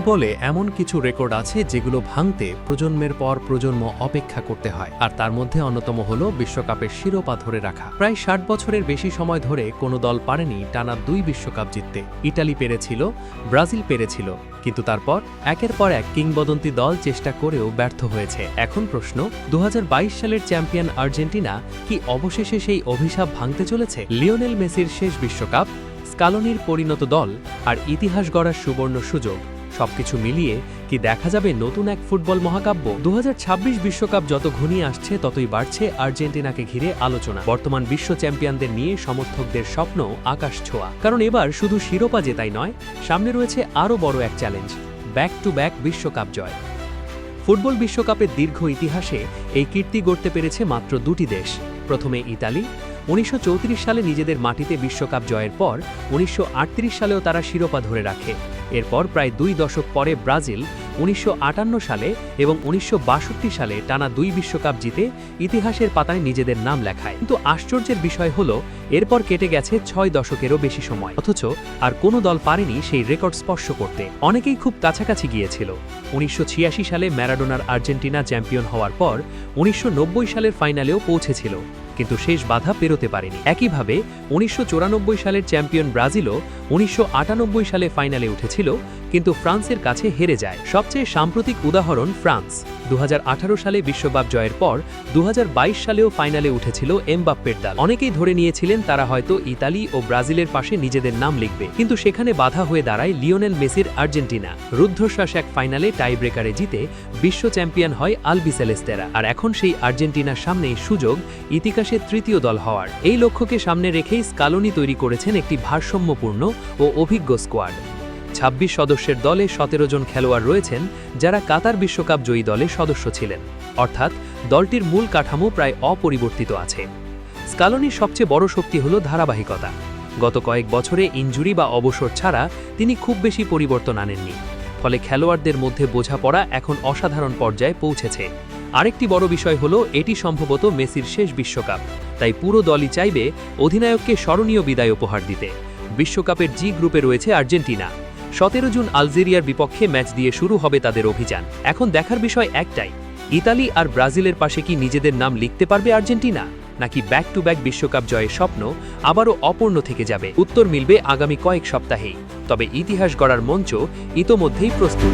ফুটবলে এমন কিছু রেকর্ড আছে যেগুলো ভাঙতে প্রজন্মের পর প্রজন্ম অপেক্ষা করতে হয়, আর তার মধ্যে অন্যতম হল বিশ্বকাপের শিরোপা ধরে রাখা। প্রায় ৬০ বছরের বেশি সময় ধরে কোনো দল পারেনি টানা ২ বিশ্বকাপ জিততে। ইটালি পেরেছিল, ব্রাজিল পেরেছিল, কিন্তু তারপর একের পর এক কিংবদন্তি দল চেষ্টা করেও ব্যর্থ হয়েছে। এখন প্রশ্ন, ২০২২ সালের চ্যাম্পিয়ন আর্জেন্টিনা কি অবশেষে সেই অভিশাপ ভাঙতে চলেছে? লিওনেল মেসির শেষ বিশ্বকাপ, স্কালোনির পরিণত দল আর ইতিহাস গড়ার সুবর্ণ সুযোগ, সবকিছু মিলিয়ে কি দেখা যাবে নতুন এক ফুটবল মহাকাব্য? ২০২৬ বিশ্বকাপ যত ঘনিয়ে আসছে ততই বাড়ছে আর্জেন্টিনাকে ঘিরে আলোচনা। বর্তমান বিশ্ব চ্যাম্পিয়নদের নিয়ে সমর্থকদের স্বপ্ন আকাশ ছোঁয়া। কারণ এবার শুধু শিরোপা জেতাই নয়, সামনে রয়েছে আরও বড় এক চ্যালেঞ্জ, ব্যাক টু ব্যাক বিশ্বকাপ জয়। ফুটবল বিশ্বকাপের দীর্ঘ ইতিহাসে এই কীর্তি গড়তে পেরেছে মাত্র দুটি দেশ। প্রথমে ইতালি, ১৯৩৪ সালে নিজেদের মাটিতে বিশ্বকাপ জয়ের পর ১৯৩৮ সালেও তারা শিরোপা ধরে রাখে। এরপর প্রায় ২ দশক পরে ব্রাজিল ১৯৫৮ সালে এবং ১৯৬২ সালে টানা ২ বিশ্বকাপ জিতে ইতিহাসের পাতায় নিজেদের নাম লেখায়। কিন্তু আশ্চর্যের বিষয় হল, এরপর কেটে গেছে ৬ দশকেরও বেশি সময়, অথচ আর কোনো দল পারেনি সেই রেকর্ড স্পর্শ করতে। অনেকেই খুব কাছাকাছি গিয়েছিল। ১৯৮৬ সালে ম্যারাডোনার আর্জেন্টিনা চ্যাম্পিয়ন হওয়ার পর ১৯৯০ সালের ফাইনালেও পৌঁছেছিল, কিন্তু শেষ বাধা পেরোতে পারেনি। একইভাবে ১৯৯৪ সালের চ্যাম্পিয়ন ব্রাজিলও ১৯৯৮ সালে ফাইনালে উঠেছিল, কিন্তু ফ্রান্সের কাছে হেরে যায়। সবচেয়ে সাম্প্রতিক উদাহরণ ফ্রান্স। ২০১৮ সালে বিশ্বকাপ জয়ের পর ২০২২ সালেও ফাইনালে উঠেছিল এমবাপ্পের দল। অনেকেই ধরে নিয়েছিলেন তারা হয়তো ইতালি ও ব্রাজিলের পাশে নিজেদের নাম লিখবে, কিন্তু সেখানে বাধা হয়ে দাঁড়ায় লিওনেল মেসির আর্জেন্টিনা। রুদ্ধশ্বাস এক ফাইনালে টাই ব্রেকারে জিতে বিশ্ব চ্যাম্পিয়ন হয় আলবিসেলেস্তেরা। আর এখন সেই আর্জেন্টিনার সামনেই সুযোগ ইতিহাসের তৃতীয় দল হওয়ার। এই লক্ষ্যকে সামনে রেখেই স্কালোনি তৈরি করেছেন একটি ভারসাম্যপূর্ণ ও অভিজ্ঞ স্কোয়াড। ২৬ সদস্যের দলে ১৭ জন খেলোয়াড় রয়েছেন যারা কাতার বিশ্বকাপ জয়ী দলের সদস্য ছিলেন, অর্থাৎ দলটির মূল কাঠামো প্রায় অপরিবর্তিত আছে। স্কালোনির সবচেয়ে বড় শক্তি হল ধারাবাহিকতা। গত কয়েক বছরে ইনজুরি বা অবসর ছাড়া তিনি খুব বেশি পরিবর্তন আনেননি, ফলে খেলোয়াড়দের মধ্যে বোঝাপড়া এখন অসাধারণ পর্যায়ে পৌঁছেছে। আরেকটি বড় বিষয় হলো, এটি সম্ভবত মেসির শেষ বিশ্বকাপ, তাই পুরো দলই চাইবে অধিনায়ককে স্মরণীয় বিদায় উপহার দিতে। বিশ্বকাপের জি গ্রুপে রয়েছে আর্জেন্টিনা। ১৭ জুন আলজেরিয়ার বিপক্ষে ম্যাচ দিয়ে শুরু হবে তাদের অভিযান। এখন দেখার বিষয় একটাই, ইতালি আর ব্রাজিলের পাশে কি নিজেদের নাম লিখতে পারবে আর্জেন্টিনা, নাকি ব্যাক টু ব্যাক বিশ্বকাপ জয়ের স্বপ্ন আবারও অপূর্ণ থেকে যাবে? উত্তর মিলবে আগামী কয়েক সপ্তাহেই। তবে ইতিহাস গড়ার মঞ্চ ইতোমধ্যেই প্রস্তুত।